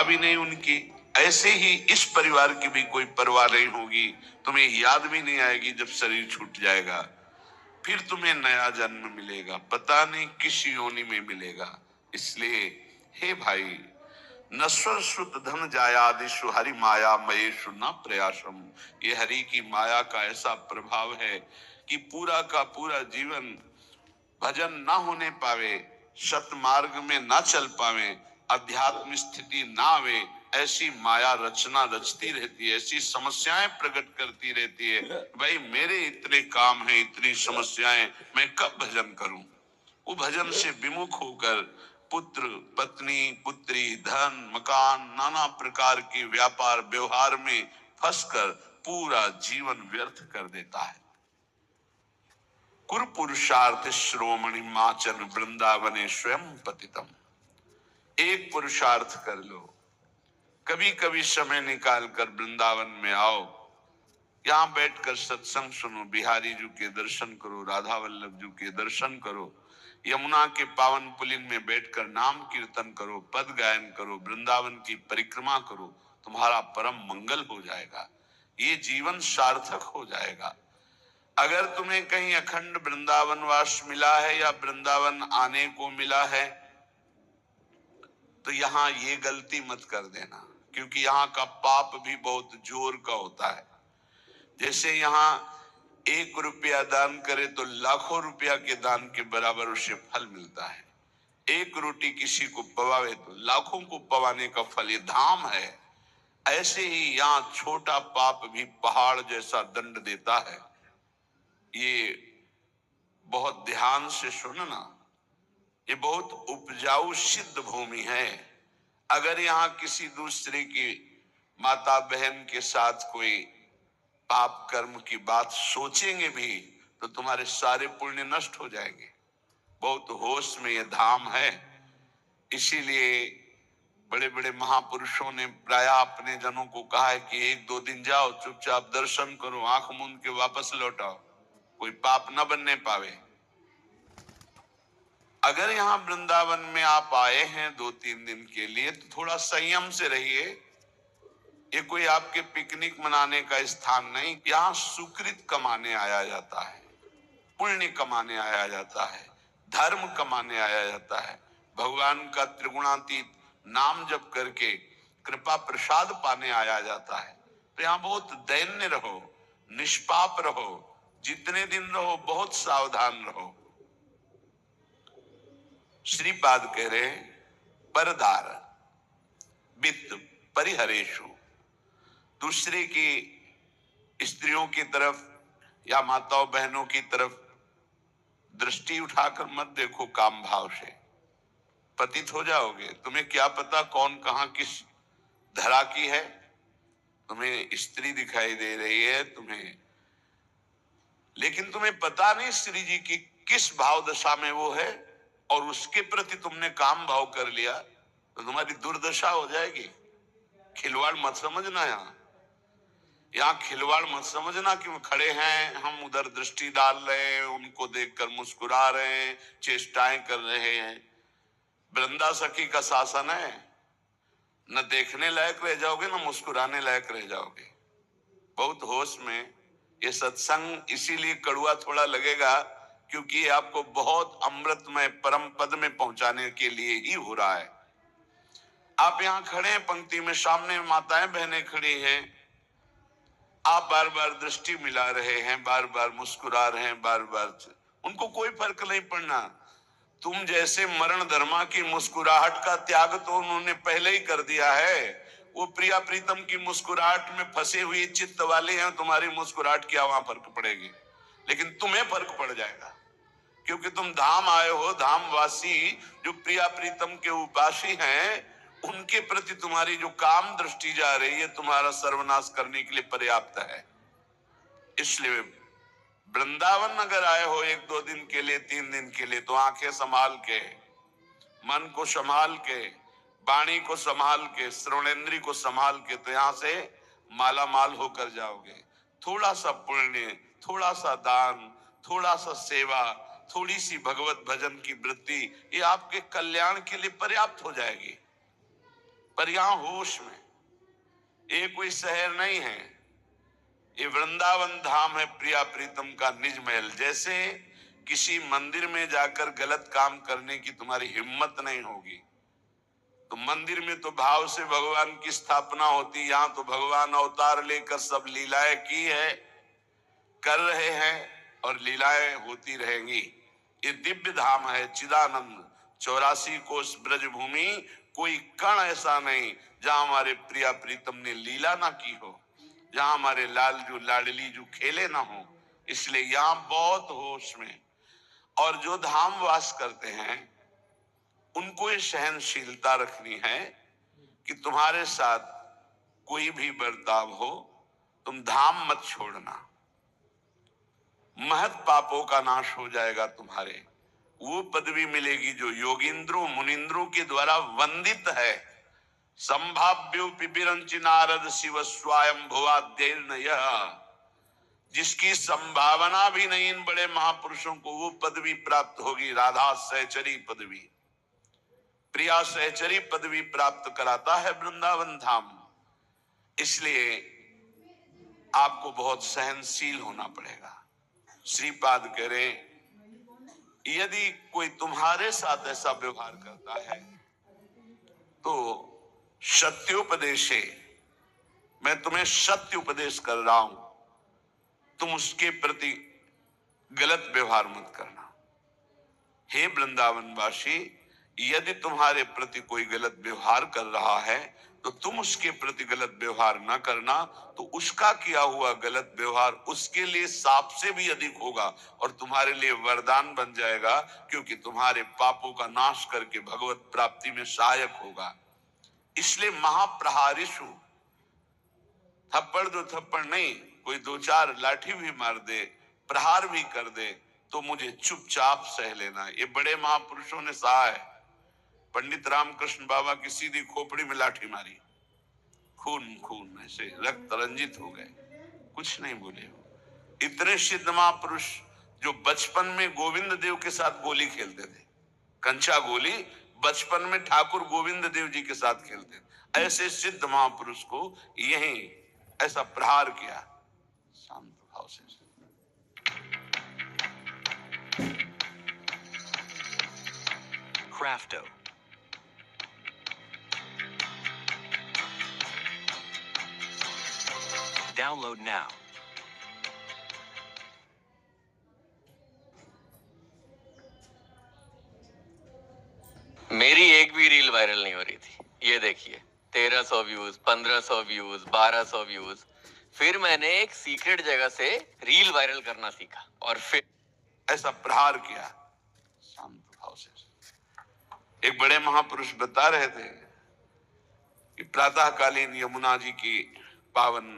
परवाह भी नहीं उनकी, ऐसे ही इस परिवार की भी कोई परवाह नहीं होगी। तुम्हें याद भी नहीं आएगी जब शरीर छूट जाएगा। फिर तुम्हें नया जन्म मिलेगा, पता नहीं किस योनि में मिलेगा। इसलिए हे भाई, नश्वर श्रुत धन जायादिषु हरि माया मयेषु न प्रयासम। ये हरि की माया का ऐसा प्रभाव है कि पूरा का पूरा जीवन भजन ना होने पावे, सतमार्ग में ना चल पावे, अध्यात्म स्थिति ना आवे, ऐसी माया रचना रचती रहती है, ऐसी समस्याएं प्रकट करती रहती है। भाई मेरे इतने काम हैं, इतनी समस्याएं, मैं कब भजन करूं? वो भजन से विमुख होकर पुत्र पत्नी पुत्री धन मकान नाना प्रकार के व्यापार व्यवहार में फंसकर पूरा जीवन व्यर्थ कर देता है। कुरु पुरुषार्थ श्रोमणि माचन वृंदावने स्वयं पतितम। एक पुरुषार्थ कर लो, कभी कभी समय निकाल कर वृंदावन में आओ, यहाँ बैठकर सत्संग सुनो, बिहारी जी के दर्शन करो, राधा वल्लभ जी के दर्शन करो, यमुना के पावन पुलिन में बैठकर नाम कीर्तन करो, पद गायन करो, वृंदावन की परिक्रमा करो, तुम्हारा परम मंगल हो जाएगा, ये जीवन सार्थक हो जाएगा। अगर तुम्हें कहीं अखंड वृंदावन वास मिला है या वृंदावन आने को मिला है, तो यहाँ ये गलती मत कर देना, क्योंकि यहाँ का पाप भी बहुत जोर का होता है। जैसे यहाँ 1 रुपया दान करे तो लाखों रुपया के दान के बराबर उसे फल मिलता है। 1 रोटी किसी को पवावे तो लाखों को पवाने का फल, ये धाम है। ऐसे ही यहाँ छोटा पाप भी पहाड़ जैसा दंड देता है। ये बहुत ध्यान से सुनना, ये बहुत उपजाऊ सिद्ध भूमि है। अगर यहाँ किसी दूसरे की माता बहन के साथ कोई पाप कर्म की बात सोचेंगे भी तो तुम्हारे सारे पुण्य नष्ट हो जाएंगे। बहुत होश में ये धाम है। इसीलिए बड़े बड़े महापुरुषों ने प्राय अपने जनों को कहा है कि 1-2 दिन जाओ, चुपचाप दर्शन करो, आंख मूंद के वापस लौट आओ, कोई पाप न बनने पावे। अगर यहाँ वृंदावन में आप आए हैं 2-3 दिन के लिए तो थोड़ा संयम से रहिए। ये कोई आपके पिकनिक मनाने का स्थान नहीं, यहाँ सुकृत कमाने आया जाता है, पुण्य कमाने आया जाता है, धर्म कमाने आया जाता है, भगवान का त्रिगुणातीत नाम जप करके कृपा प्रसाद पाने आया जाता है। तो यहाँ बहुत दैन्य रहो, निष्पाप रहो, जितने दिन रहो बहुत सावधान रहो। श्रीपाद कह रहे परदार वित्त परिहरेशु, दूसरे की स्त्रियों की तरफ या माताओं बहनों की तरफ दृष्टि उठाकर मत देखो, काम भाव से पतित हो जाओगे। तुम्हें क्या पता कौन कहां किस धरा की है। तुम्हें स्त्री दिखाई दे रही है तुम्हें, लेकिन तुम्हें पता नहीं स्त्री जी की किस भाव दशा में वो है, और उसके प्रति तुमने काम भाव कर लिया तो तुम्हारी दुर्दशा हो जाएगी। खिलवाड़ मत समझना, यहाँ खिलवाड़ मत समझना कि वो खड़े हैं, हम उधर दृष्टि डाल रहे हैं, उनको देखकर मुस्कुरा रहे हैं, चेष्टाएं कर रहे हैं। वृंदा सखी का शासन है, न देखने लायक रह जाओगे न मुस्कुराने लायक रह जाओगे। बहुत होश में। ये सत्संग इसीलिए कड़वा थोड़ा लगेगा क्योंकि ये आपको बहुत अमृतमय परम पद में पहुंचाने के लिए ही हो रहा है। आप यहाँ खड़े हैं पंक्ति में, सामने माताएं बहनें खड़ी हैं, आप बार बार दृष्टि मिला रहे हैं, बार बार मुस्कुरा रहे हैं, बार बार, उनको कोई फर्क नहीं पड़ना। तुम जैसे मरण धर्मा की मुस्कुराहट का त्याग तो उन्होंने पहले ही कर दिया है। वो प्रिया प्रीतम की मुस्कुराहट में फंसे हुए चित्त वाले हैं, तुम्हारी मुस्कुराहट क्या वहां फर्क पड़ेगी? लेकिन तुम्हें फर्क पड़ जाएगा क्योंकि तुम धाम आए हो। धामवासी जो प्रिया प्रीतम के उपासी हैं, उनके प्रति तुम्हारी जो काम दृष्टि जा रही है तुम्हारा सर्वनाश करने के लिए पर्याप्त है। इसलिए वृंदावन अगर आए हो 1-2 दिन के लिए, 3 दिन के लिए, तो आंखें संभाल के, मन को संभाल के, वाणी को संभाल के, श्रवणेंद्री को संभाल के, तो यहाँ से माला माल होकर जाओगे। थोड़ा सा पुण्य, थोड़ा सा दान, थोड़ा सा सेवा, थोड़ी सी भगवत भजन की वृत्ति, ये आपके कल्याण के लिए पर्याप्त हो जाएगी। पर यहां होश में, ये कोई शहर नहीं है, ये वृंदावन धाम है, प्रिया प्रीतम का निज महल। जैसे किसी मंदिर में जाकर गलत काम करने की तुम्हारी हिम्मत नहीं होगी, तो मंदिर में तो भाव से भगवान की स्थापना होती, यहां तो भगवान अवतार लेकर सब लीलाएं की है, कर रहे हैं और लीलाएं होती रहेंगी। ये दिव्य धाम है चिदानंद, 84 कोस ब्रज भूमि, कोई कण ऐसा नहीं जहां हमारे प्रिया प्रीतम ने लीला ना की हो, जहां हमारे लालजू लाडली जो खेले ना हो। इसलिए यहां बहुत होश में, और जो धाम वास करते हैं उनको ये सहनशीलता रखनी है कि तुम्हारे साथ कोई भी बर्ताव हो, तुम धाम मत छोड़ना, महत पापों का नाश हो जाएगा तुम्हारे। वो पदवी मिलेगी जो योगिंद्रों मुनिंद्रों के द्वारा वंदित है। संभाव्यो पिबिरंचि नारद शिव स्वयं भुवाद्यर्नय, जिसकी संभावना भी नहीं इन बड़े महापुरुषों को, वो पदवी प्राप्त होगी, राधा सहचरी पदवी, प्रिया सहचरी पदवी प्राप्त कराता है वृंदावन धाम। इसलिए आपको बहुत सहनशील होना पड़ेगा। श्रीपाद कह रहे, यदि कोई तुम्हारे साथ ऐसा व्यवहार करता है तो सत्योपदेशे, मैं तुम्हें सत्य उपदेश कर रहा हूं, तुम उसके प्रति गलत व्यवहार मत करना। हे वृंदावनवासी, यदि तुम्हारे प्रति कोई गलत व्यवहार कर रहा है तो तुम उसके प्रति गलत व्यवहार न करना, तो उसका किया हुआ गलत व्यवहार उसके लिए साप से भी अधिक होगा और तुम्हारे लिए वरदान बन जाएगा, क्योंकि तुम्हारे पापों का नाश करके भगवत प्राप्ति में सहायक होगा। इसलिए महाप्रहारिषु, थप्पड़ दो थप्पड़ नहीं, कोई दो चार लाठी भी मार दे, प्रहार भी कर दे, तो मुझे चुपचाप सह लेना। ये बड़े महापुरुषों ने सहा है। पंडित रामकृष्ण बाबा की सीधी खोपड़ी में लाठी मारी, खून खून ऐसे रक्त रंजित हो गए, कुछ नहीं बोले। इतने सिद्ध महापुरुष जो बचपन में गोविंद देव के साथ गोली खेलते थे, कंचा गोली बचपन में ठाकुर गोविंद देव जी के साथ खेलते थे, ऐसे सिद्ध महापुरुष को यही ऐसा प्रहार किया, शांत भाव से। Crafto. Download now. मेरी एक भी रील वायरल नहीं हो रही थी। ये देखिए 1300 व्यूज, 1500 व्यूज, 1200 व्यूज। फिर मैंने एक सीक्रेट जगह से रील वायरल करना सीखा और फिर ऐसा प्रहार किया, शांत भाव से। एक बड़े महापुरुष बता रहे थे कि प्रातःकालीन यमुना जी की पावन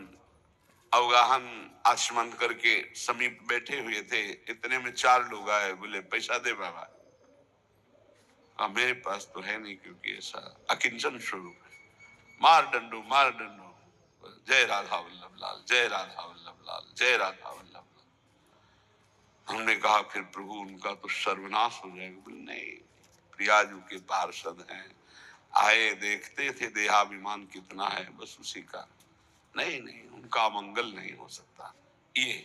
अवगाहन आचमन करके समीप बैठे हुए थे। इतने में 4 लोग आए, बोले पैसा दे बाबा। मेरे पास तो है नहीं, क्योंकि ऐसा अकिंचन स्वरूप है। मार डंडो मार डंडो, जय राधा वल्लभ लाल, जय राधा वल्लभ लाल, जय राधा वल्लभ लाल। हमने कहा फिर प्रभु उनका तो सर्वनाश हो जाएगा। बोले नहीं, प्रियाजू के पार्षद हैं, आए देखते थे देहाभिमान कितना है, बस उसी का। नहीं नहीं, उनका मंगल नहीं हो सकता। ये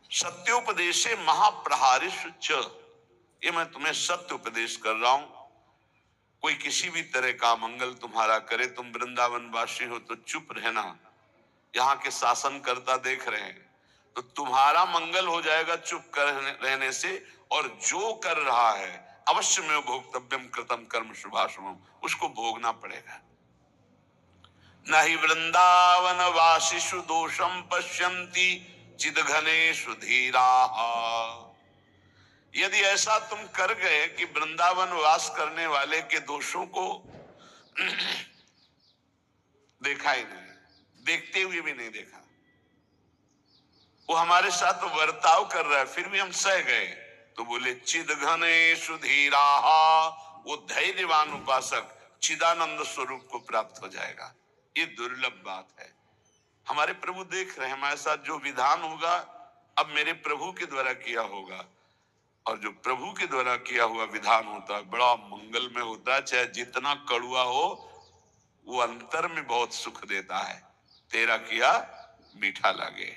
सत्योपदेशे महाप्रहारिषु च, ये मैं तुम्हें सत्य उपदेश कर रहा हूं। कोई किसी भी तरह का मंगल तुम्हारा करे, तुम वृंदावन वासी हो तो चुप रहना। यहाँ के शासनकर्ता देख रहे हैं, तो तुम्हारा मंगल हो जाएगा चुप कर रहने से, और जो कर रहा है अवश्य में भोक्तव्यम कृतम कर्म शुभाशुभम, उसको भोगना पड़ेगा। नहीं वृंदावन वासिषु दोषम पश्यन्ति चिदघनेषु धीराः। यदि ऐसा तुम कर गए कि वृंदावन वास करने वाले के दोषों को देखा ही नहीं, देखते हुए भी नहीं देखा, वो हमारे साथ वर्ताव कर रहा है, फिर भी हम सह गए, तो बोले चिदघनेषु धीराः, वो धैर्यवान उपासक चिदानंद स्वरूप को प्राप्त हो जाएगा। ये दुर्लभ बात है। हमारे प्रभु देख रहे हैं हमारे साथ जो विधान होगा अब मेरे प्रभु के द्वारा किया होगा, और जो प्रभु के द्वारा किया हुआ विधान होता है बड़ा मंगलमय होता है, चाहे जितना कड़वा हो वो अंतर में बहुत सुख देता है। तेरा किया मीठा लगे,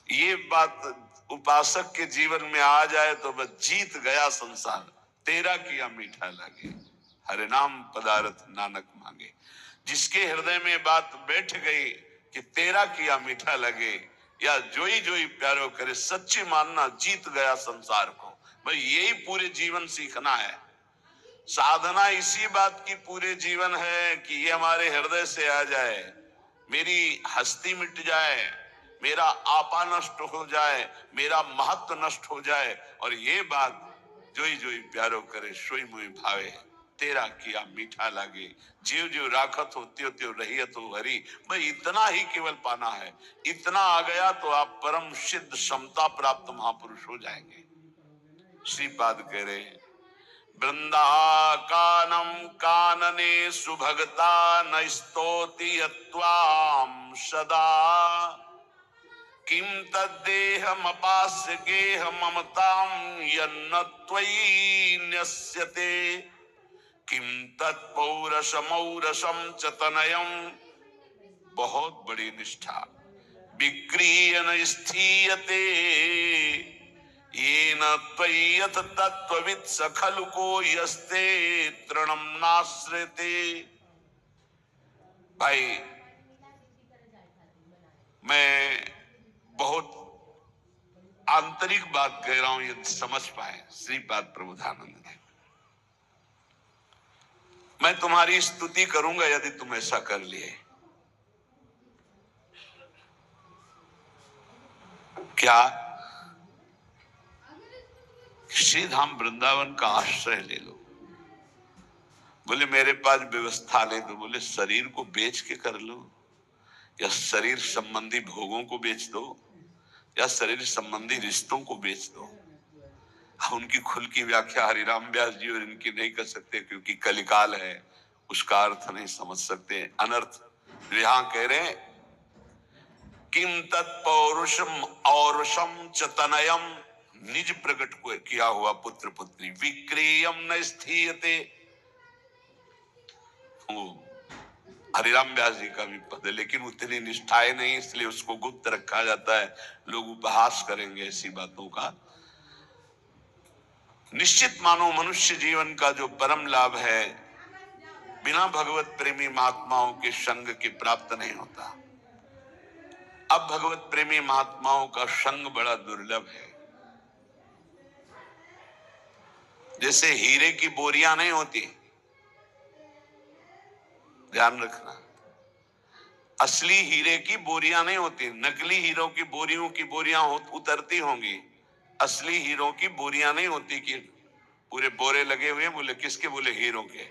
ये बात उपासक के जीवन में आ जाए तो बस जीत गया संसार। तेरा किया मीठा लगे, हरे नाम पदार्थ नानक मांगे। जिसके हृदय में बात बैठ गई कि तेरा किया मीठा लगे, या जोई जोई प्यारो करे, सच्ची मानना जीत गया संसार को। भाई यही पूरे जीवन सीखना है। साधना इसी बात की पूरे जीवन है कि ये हमारे हृदय से आ जाए, मेरी हस्ती मिट जाए, मेरा आपा नष्ट हो जाए, मेरा महत्व नष्ट हो जाए, और ये बात जोई जोई प्यारो करे सोई मोई भावे, तेरा किया मीठा लागे। जीव जीव राखत हो त्यो त्यो रहियत हो हरि। भाई इतना ही केवल पाना है। इतना आ गया तो आप परम सिद्ध समता प्राप्त महापुरुष हो जाएंगे। श्रीपाद कह रहे हैं, वृंदाकानम कानने सुभगता न स्तोति यत्वाम सदा, किम तद्देहम अपास्य गेह ममताम यन्न त्वयि न्यस्यते, किम तत्पौरसमौरसम च तनयम। बहुत बड़ी निष्ठा। विक्रिय न स्थीयते येन त्वय्यत तत्त्ववित् स खलु को यस्ते तृणम नाश्रयते। भाई मैं बहुत आंतरिक बात कह रहा हूं, ये समझ पाए श्रीपाद प्रबोधानंद ने। मैं तुम्हारी स्तुति करूंगा यदि तुम ऐसा कर लिए। क्या? श्री धाम वृंदावन का आश्रय ले लो। बोले मेरे पास व्यवस्था नहीं। तो बोले शरीर को बेच के कर लो, या शरीर संबंधी भोगों को बेच दो, या शरीर संबंधी रिश्तों को बेच दो। हम उनकी खुल की व्याख्या हरिराम व्यास जी और इनकी नहीं कर सकते, क्योंकि कलिकाल है, उसका अर्थ नहीं समझ सकते। अनर्थ यहां कह रहे हैं, किम तत्पौरुषम औरुषम च तनयम, निज प्रकट को किया हुआ पुत्र पुत्री, विक्रियम न स्थीयते। हरिराम व्यास जी का भी पद है, लेकिन उतनी निष्ठाएं नहीं, इसलिए उसको गुप्त रखा जाता है। लोग उपहास करेंगे ऐसी बातों का। निश्चित मानो मनुष्य जीवन का जो परम लाभ है, बिना भगवत प्रेमी महात्माओं के संग के प्राप्त नहीं होता। अब भगवत प्रेमी महात्माओं का संग बड़ा दुर्लभ है। जैसे हीरे की बोरियां नहीं होती, ध्यान रखना, असली हीरे की बोरियां नहीं होती। नकली हीरों की बोरियां उतरती होंगी, असली हीरों की बोरियां नहीं होती कि पूरे बोरे लगे हुए। बोले किसके? बोले हीरों के।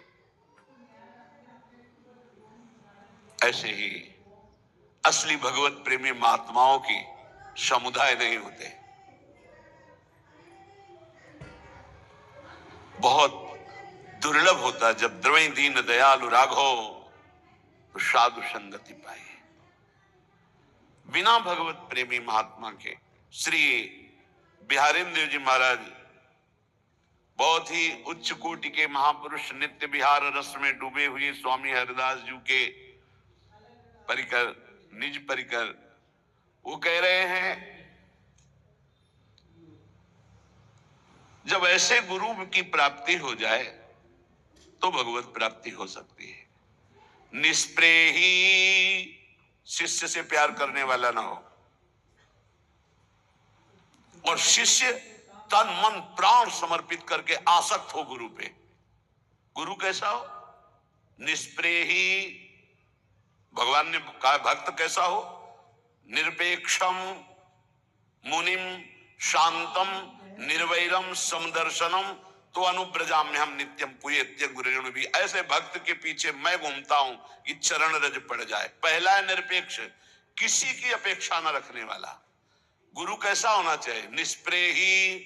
ऐसे ही असली भगवत प्रेमी महात्माओं की समुदाय नहीं होते। बहुत दुर्लभ होता जब द्रवई दीन दयालु राघो तो साधु संगति पाए। बिना भगवत प्रेमी महात्मा के श्री बिहारेंद्र देव जी महाराज बहुत ही उच्च कोटि के महापुरुष, नित्य विहार रस में डूबे हुए स्वामी हरिदास जी के परिकर, निज परिकर, वो कह रहे हैं जब ऐसे गुरु की प्राप्ति हो जाए तो भगवत प्राप्ति हो सकती है। निष्प्रेही शिष्य से प्यार करने वाला ना हो, और शिष्य तन मन प्राण समर्पित करके आसक्त हो गुरु पे। गुरु कैसा हो? निष्प्रेही। भगवान ने कहा भक्त कैसा हो? निरपेक्षम मुनिम शांतम निर्वैरम समदर्शनम तो अनुब्रजा में हम नित्यम पुयेत्य गुरुजन भी। ऐसे भक्त के पीछे मैं घूमता हूं कि चरण रज पड़ जाए। पहला है निरपेक्ष, किसी की अपेक्षा न रखने वाला। गुरु कैसा होना चाहिए? निष्प्रेही,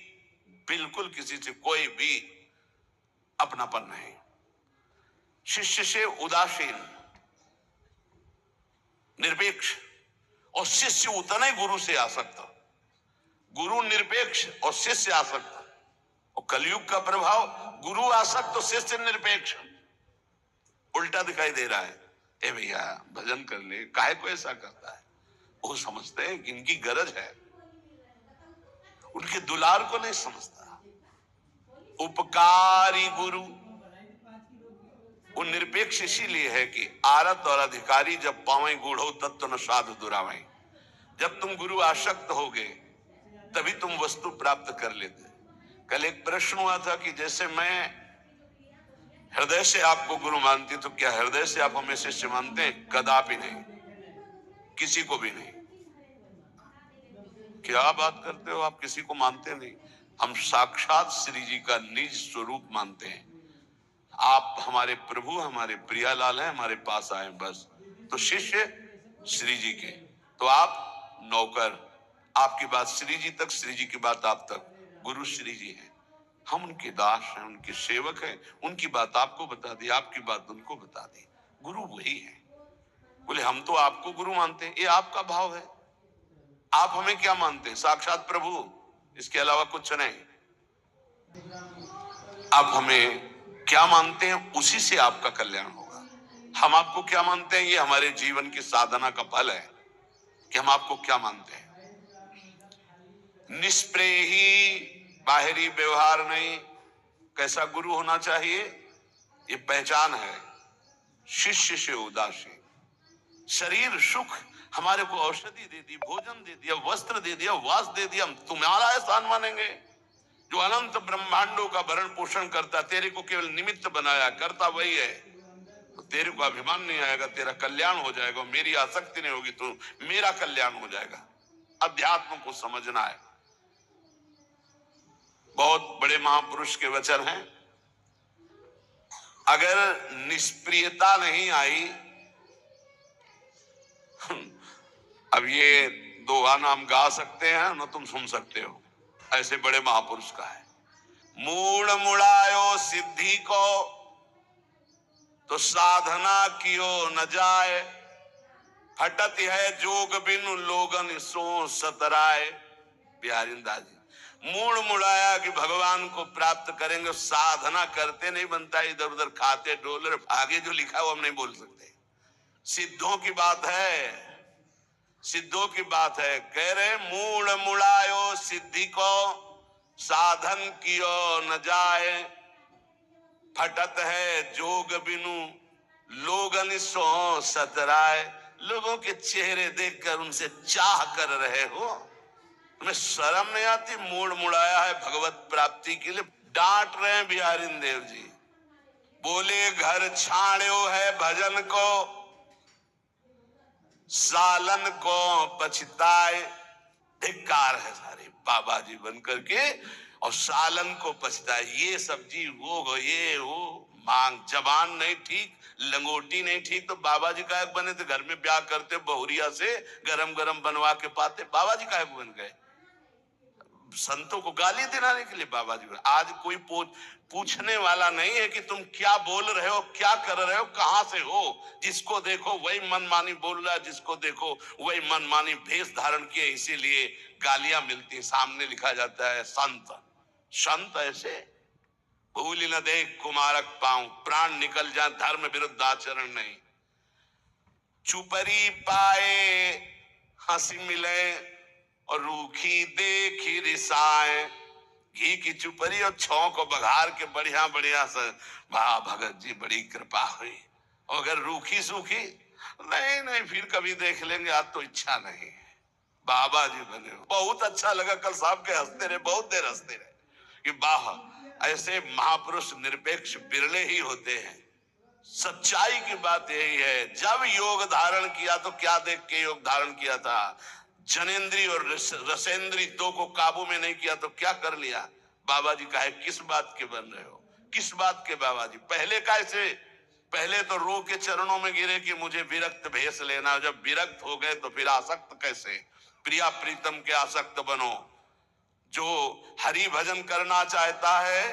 बिल्कुल किसी से कोई भी अपनापन नहीं। शिष्य से उदासीन, निरपेक्ष, और शिष्य उतना ही गुरु से आसक्त। गुरु निरपेक्ष और शिष्य आसक्त, और कलयुग का प्रभाव गुरु आसक्त तो शिष्य निरपेक्ष, उल्टा दिखाई दे रहा है। ए भैया भजन कर ले, काहे को ऐसा करता है? वो समझते हैं कि इनकी गरज है, उनके दुलार को नहीं समझता। उपकारी गुरु वो निरपेक्ष इसीलिए है कि आरत और अधिकारी जब पावे गूढ़ो तत्व न साधु दुरावे। जब तुम गुरु आसक्त होगे तभी तुम वस्तु प्राप्त कर लेते। कल एक प्रश्न हुआ था कि जैसे मैं हृदय से आपको गुरु मानती, तो क्या हृदय से आप हमें शिष्य मानते हैं? कदापि नहीं, किसी को भी नहीं। क्या बात करते हो, आप किसी को मानते नहीं? हम साक्षात श्री जी का निज स्वरूप मानते हैं। आप हमारे प्रभु, हमारे प्रियालाल हैं, हमारे पास आए बस। तो शिष्य श्री जी के, तो आप नौकर, आपकी बात श्री जी तक, श्री जी की बात आप तक। गुरु श्री जी हैं, हम उनके दास हैं, उनके सेवक हैं। उनकी बात आपको बता दी, आपकी बात उनको बता दी। गुरु वही है। बोले हम तो आपको गुरु मानते हैं। ये आपका भाव है। आप हमें क्या मानते हैं? साक्षात प्रभु, इसके अलावा कुछ नहीं। आप हमें क्या मानते हैं, उसी से आपका कल्याण होगा। हम आपको क्या मानते हैं, ये हमारे जीवन की साधना का फल है कि हम आपको क्या मानते हैं। निष्प्रेही, बाहरी व्यवहार नहीं। कैसा गुरु होना चाहिए, ये पहचान है। शिष्य से उदासीन। शरीर सुख, हमारे को औषधि दे दी, भोजन दे दिया, वस्त्र दे दिया, वास दे दिया, हम तुम्हारा एहसान मानेंगे? जो अनंत ब्रह्मांडों का भरण पोषण करता, तेरे को केवल निमित्त बनाया, करता वही है, तो तेरे को अभिमान नहीं आएगा, तेरा कल्याण हो जाएगा। मेरी आसक्ति नहीं होगी तो मेरा कल्याण हो जाएगा। अध्यात्म को समझना है। बहुत बड़े महापुरुष के वचन हैं। अगर निष्प्रियता नहीं आई, अब ये दोहा ना हम गा सकते हैं ना तुम सुन सकते हो, ऐसे बड़े महापुरुष का है। मूड मुड़ायो सिद्धि को, तो साधना कियो न जाए। फटत है जोग बिनु लोगन सो सतराए। बिहारी दास जी, मूड मुड़ाया कि भगवान को प्राप्त करेंगे, साधना करते नहीं बनता, इधर उधर खाते डोलर। आगे जो लिखा है वो हम नहीं बोल सकते। सिद्धों की बात है, सिद्धों की बात है। कह रहे मूड मुड़ायो सिद्धि को, साधन कियो न जाए। फटत है जोग बिनु लोगन सो सतराए। लोगों के चेहरे देखकर उनसे चाह कर रहे हो, तुम्हें शर्म नहीं आती? मूड मुड़ाया है भगवत प्राप्ति के लिए, डांट रहे हैं बिहारी देव जी। बोले घर छाड़ो है भजन को, सालन को पछताए। धिक्कार है सारे बाबा जी बन करके, और सालन को पछताए। ये सब्जी वो, ये वो, मांग जबान नहीं ठीक, लंगोटी नहीं ठीक, तो बाबा जी काहे बने थे? घर में ब्याह करते बहुरिया से गरम गरम बनवा के पाते, बाबा जी काहे बन गए? संतों को गाली दिलाने के लिए बाबा जी। आज कोई पूछने वाला नहीं है कि तुम क्या बोल रहे हो, क्या कर रहे हो, कहां से हो। जिसको देखो वही मनमानी बोल रहा है, जिसको देखो वही मनमानी भेष धारण किए, इसीलिए गालियां मिलती हैं। सामने लिखा जाता है संत, संत ऐसे भूल न देख कुमारक पाऊं, प्राण निकल जाए धर्म विरुद्ध आचरण नहीं। चुपरी पाए हंसी मिले, और रूखी देखी रिसाए। घी की चुपरी और छौ को बघार के बढ़िया बढ़िया से, वाह भगत जी बड़ी कृपा हुई। और अगर रूखी सूखी, नहीं नहीं फिर कभी देख लेंगे, आज तो इच्छा नहीं है। बाबा जी बने हो, बहुत अच्छा लगा। कल साहब के हंसते रहे, बहुत देर हंसते रहे कि वाह, ऐसे महापुरुष निरपेक्ष बिरले ही होते हैं। सच्चाई की बात यही है। जब योग धारण किया तो क्या देख के योग धारण किया था? जनेंद्री और रसेंद्री दो को काबू में नहीं किया तो क्या कर लिया? बाबा जी कहे किस बात के बन रहे हो, किस बात के बाबा जी? पहले कैसे? पहले तो रो के चरणों में गिरे कि मुझे विरक्त भेष लेना। जब विरक्त हो गए तो फिर आसक्त कैसे? प्रिया प्रीतम के आसक्त बनो। जो हरि भजन करना चाहता है,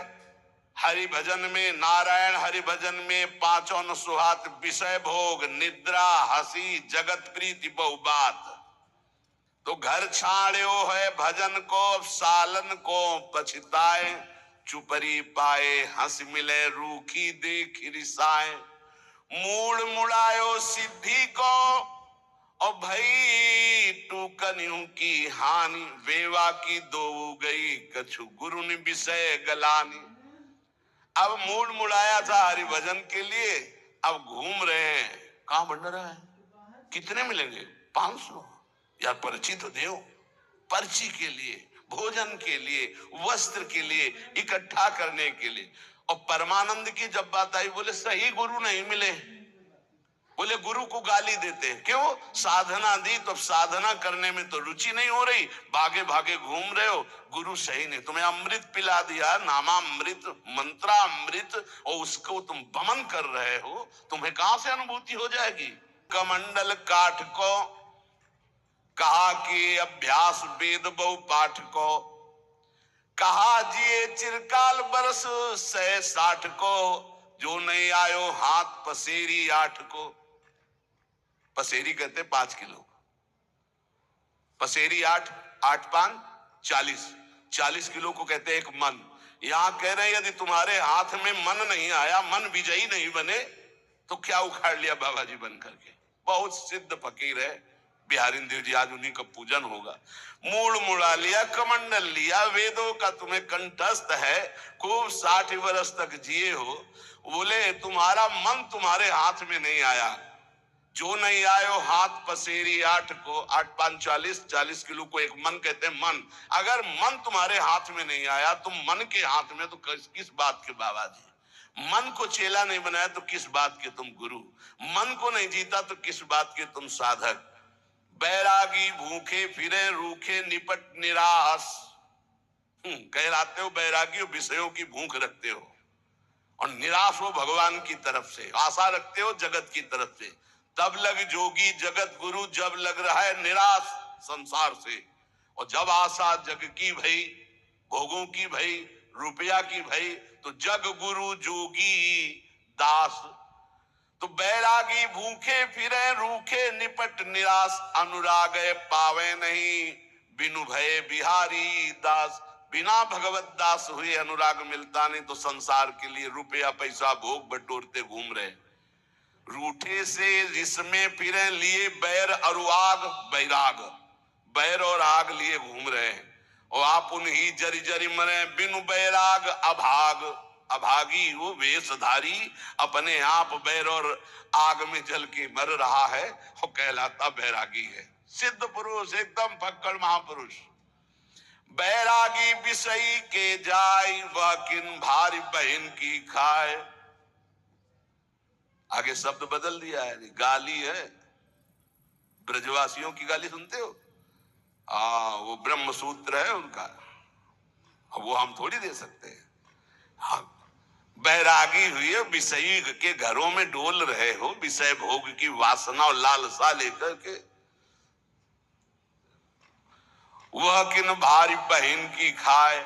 हरि भजन में, नारायण हरि भजन में पांचों न सुहात, विषय भोग, निद्रा, हंसी, जगत प्रीति बहु बात। तो घर छाड़ियो है भजन को, सालन को पछताए, चुपरी पाए हंस मिले रूखी देख रिसाए, मूड मुड़ायो सिद्धि को और भई टूकनियों की हानि, वेवा की दो गई कछु गुरु ने विषय गलानी। अब मूड मुड़ाया था हरिभजन के लिए, अब घूम रहे हैं। कहां भंडारा है, कितने मिलेंगे? 500। यार पर्ची तो दो, पर्ची के लिए, भोजन के लिए, वस्त्र के लिए, इकट्ठा करने के लिए। और परमानंद की जब बात आई, बोले सही गुरु नहीं मिले। बोले गुरु को गाली देते हैं, क्यों? साधना दी तो साधना करने में तो रुचि नहीं हो रही, भागे भागे घूम रहे हो, गुरु सही नहीं। तुम्हें अमृत पिला दिया, नामामृत, मंत्रामृत, और उसको तुम बमन कर रहे हो, तुम्हें कहां से अनुभूति हो जाएगी? कमंडल काठ को कहा कि अभ्यास वेद बहु पाठ को, कहा जिए चिरकाल बरस 160 को, जो नहीं आयो हाथ पसेरी 8 को। पसेरी कहते 5 किलो, पसेरी 8, 8 5 40, 40 किलो को कहते एक मन। यहां कह रहे हैं यदि तुम्हारे हाथ में मन नहीं आया, मन विजयी नहीं बने, तो क्या उखाड़ लिया बाबा जी बन करके। बहुत सिद्ध फकीर है बिहारी देव जी, आज उन्हीं का पूजन होगा। मूड मुड़ा लिया, कमंडल लिया, वेदों का तुम्हें कंठस्थ है, खूब 60 वर्ष तक जिए हो। बोले तुम्हारा मन तुम्हारे हाथ में नहीं आया, जो नहीं आयो हाथ पसेरी 8 को, 8 5 40, 40 किलो को एक मन कहते हैं। मन, अगर मन तुम्हारे हाथ में नहीं आया, तुम मन के हाथ में, तो किस बात के बाबा जी? मन को चेला नहीं बनाया तो किस बात के तुम गुरु? मन को नहीं जीता तो किस बात के तुम साधक? बैरागी भूखे फिरे रूखे निपट निराश। कहलाते हो बैरागी, विषयों की भूख रखते हो, और निराश हो भगवान की तरफ से, आशा रखते हो जगत की तरफ से। तब लग जोगी जगत गुरु, जब लग रहा है निराश संसार से। और जब आशा जग की भई, भोगों की भई, रुपया की भई, तो जग गुरु जोगी दास। तो बैरागी भूखे फिरे रूखे निपट निराश, अनुराग पावे नहीं बिनु भय बिहारी दास। बिना भगवत दास हुए अनुराग मिलता नहीं, तो संसार के लिए रुपया पैसा भोग बटोरते घूम रहे। रूठे से जिसमें फिरे लिए बैर अरुआग, बैराग, बैर और आग लिए घूम रहे हैं। और आप उन्हीं जरी जरी मरे बिनु बैराग अभाग। अभागी वो वेशधारी अपने आप बैर और आग में जल के मर रहा है, और कहलाता बैरागी है। सिद्ध पुरुष, एकदम फक्कड़ महापुरुष। बैरागी विषयी के जाय, वह किन भारी बहन की खाए। आगे शब्द बदल दिया है, गाली है, ब्रजवासियों की गाली सुनते हो? वो ब्रह्म सूत्र है उनका, वो हम थोड़ी दे सकते हैं। हाँ, बैरागी हुई है, विषयी के घरों में डोल रहे हो, विषय भोग की वासना और लालसा लेकर के। वह किन भारी बहन की खाए,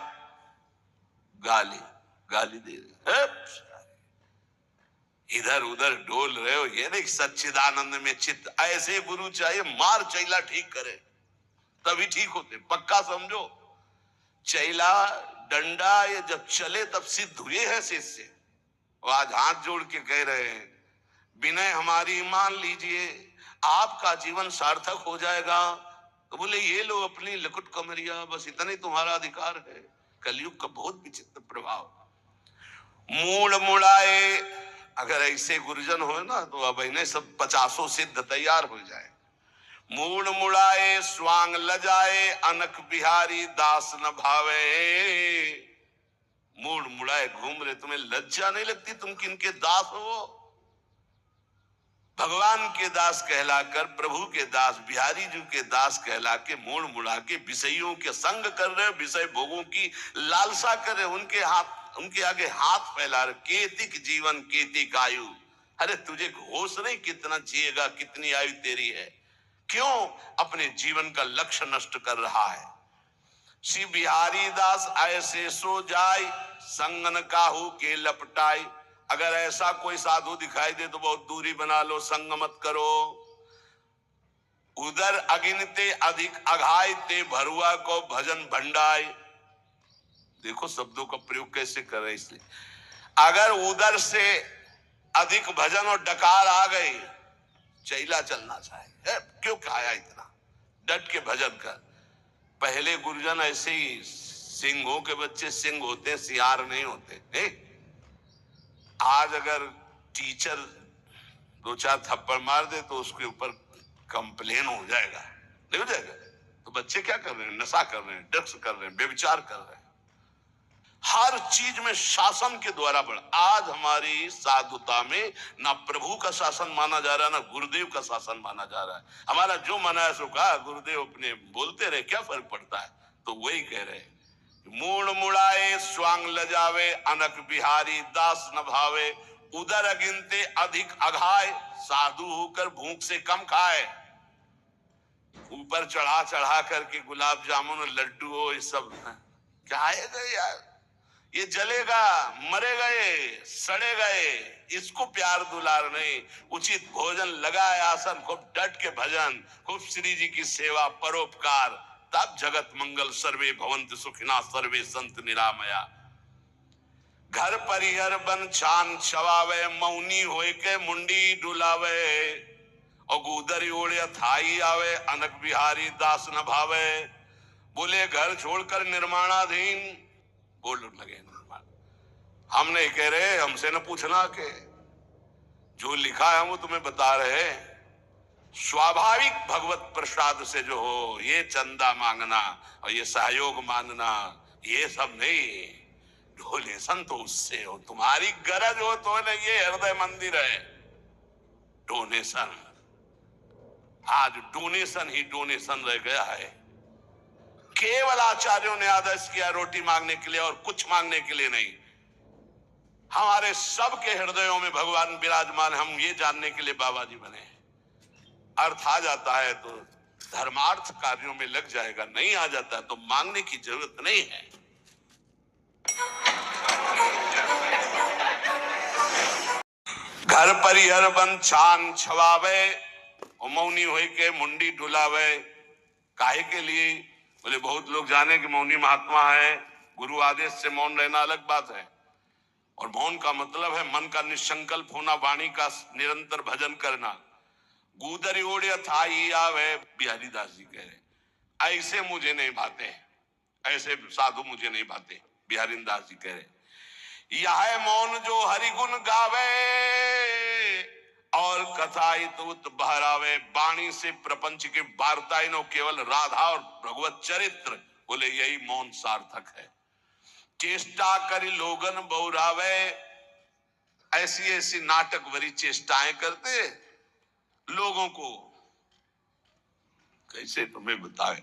गाली, गाली दे रहे, इधर उधर डोल रहे हो। ये देख सच्चिदानंद में चित्त, ऐसे गुरु चाहिए, मार चैला ठीक करे तभी ठीक होते, पक्का समझो। चैला डंडा ये जब चले तब सिद्ध हुए हैं शिष्य। आज हाथ जोड़ के कह रहे हैं, विनय हमारी मान लीजिए, आपका जीवन सार्थक हो जाएगा। तो बोले ये लो अपनी लकुट कमरिया, बस इतना ही तुम्हारा अधिकार है। कलयुग का बहुत विचित्र प्रभाव। मूड मुड़ाए, अगर ऐसे गुरुजन हो ना, तो अब इन्हें सब 50 सिद्ध तैयार हो जाए। मूड मुड़ाए स्वांग लजाए, अनक बिहारी दास न भावे। मूड मुड़ाए घूम रहे, तुम्हें लज्जा नहीं लगती तुम किनके दास हो? भगवान के दास कहलाकर, प्रभु के दास, बिहारी जी के दास कहला के मूड मुड़ा के विषयों के संग कर रहे, विषय भोगों की लालसा कर रहे, उनके आगे हाथ फैला रहे। केतिक जीवन केतिक आयु। अरे तुझे होश नहीं कितना जिएगा, कितनी आयु तेरी है? क्यों अपने जीवन का लक्ष्य नष्ट कर रहा है? श्री बिहारी दास ऐसे सो जाय, संगन काहू के लपटाई। अगर ऐसा कोई साधु दिखाई दे तो बहुत दूरी बना लो, संग मत करो। उदर अगिनते अधिक अघाय ते भरुआ को भजन भंडाय। देखो शब्दों का प्रयोग कैसे कर रहे, इसलिए अगर उदर से अधिक भजन और डकार आ गई, चैला चलना चाहिए। क्यों खाया इतना, डट के भजन कर। पहले गुरुजन ऐसे ही, सिंहों के बच्चे सिंह होते, सियार नहीं होते। आज अगर टीचर दो चार थप्पड़ मार दे तो उसके ऊपर कंप्लेन हो जाएगा, नहीं हो जाएगा? तो बच्चे क्या कर रहे हैं, नशा कर रहे हैं, ड्रग्स कर रहे हैं, व्यभिचार कर रहे हैं। हर चीज में शासन के द्वारा बढ़। आज हमारी साधुता में ना प्रभु का शासन माना जा रहा है, ना गुरुदेव का शासन माना जा रहा है। हमारा जो मना है सो कहा, गुरुदेव अपने बोलते रहे, क्या फर्क पड़ता है। तो वही कह रहे, मूड मुड़ाए स्वांग लजावे, अनक बिहारी दास न भावे, उदर अगिनते अधिक अघाय, साधु होकर भूख से कम खाए। ऊपर चढ़ा चढ़ा करके गुलाब जामुन और लड्डू हो, ये सब क्या आएगा यार, ये जलेगा, मरे गए, सड़े गए, इसको प्यार दुलार नहीं। उचित भोजन लगाए आसन, खूब डट के भजन, खूब श्री जी की सेवा, परोपकार, तब जगत मंगल सर्वे भवंत सुखिना सर्वे संत निरामया। घर परिहर बन छान छवावे, मौनी होए के मुंडी डुलावे, और गुदरी ओढ़े थाई आवे, अनक बिहारी दास न भावे। बोले घर छोड़कर निर्माणाधीन, बोल लगे निर्माण। हम नहीं कह रहे, हमसे न पूछना, के जो लिखा है वो तुम्हें बता रहे। स्वाभाविक भगवत प्रसाद से जो हो, ये चंदा मांगना और ये सहयोग मांगना, ये सब नहीं। डोनेशन तो उससे हो, तुम्हारी गरज हो तो नहीं। ये हृदय मंदिर है, डोनेशन। आज डोनेशन ही डोनेशन रह गया है। केवल आचार्यों ने आदेश किया रोटी मांगने के लिए और कुछ मांगने के लिए नहीं। हमारे सबके हृदयों में भगवान विराजमान, हम ये जानने के लिए बाबा जी बने। अर्थ आ जाता है तो धर्मार्थ कार्यों में लग जाएगा, नहीं आ जाता है तो मांगने की जरूरत नहीं है। घर परिहर बन छान छवावे, मौनी होए के मुंडी डुलावे। काहे के लिए? बोले बहुत लोग जाने कि मौनी महात्मा है, गुरु आदेश से मौन रहना अलग बात है। और मौन का मतलब है मन का निसंकल्प होना, वाणी का निरंतर भजन करना। गुदरी ओढ़े थाई आवे, बिहारी दास जी कह रहे, ऐसे मुझे नहीं भाते, ऐसे साधु मुझे नहीं भाते। बिहारी दास जी कह रहे, यह मौन जो हरिगुण गावे, और कथाइत उत बहरावे। वाणी से प्रपंच के वार्ताएं नो, केवल राधा और भगवत चरित्र। बोले यही मौन सार्थक है। चेष्टा करी लोगन बहुरावे, ऐसी ऐसी नाटक भरी चेष्टाएं करते लोगों को, कैसे तुम्हें बताए।